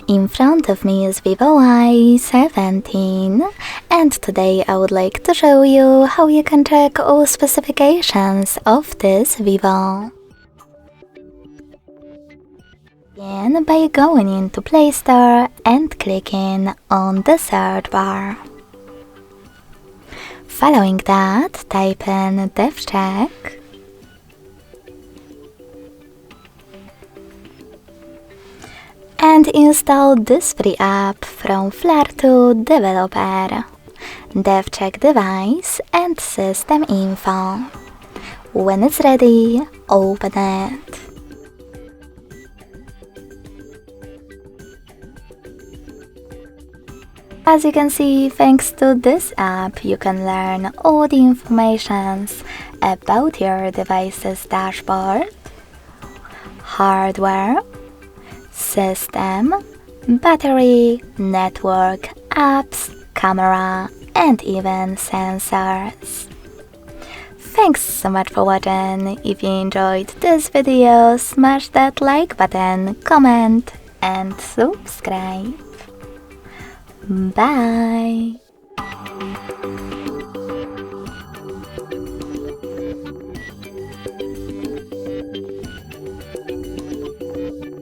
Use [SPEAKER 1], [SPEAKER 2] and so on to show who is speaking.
[SPEAKER 1] In front of me is VIVO Y17, and today I would like to show you how you can check all specifications of this Vivo. Begin by going into Play Store and clicking on the search bar. Following that, type in DevCheck and install this free app from Flirt2 developer. DevCheck device and system info. When it's ready, open it. As you can see, thanks to this app, you can learn all the informations about your device's dashboard, hardware, system, battery, network, apps, camera, and even sensors. Thanks so much for watching. If you enjoyed this video, smash that like button, comment, and subscribe. Bye!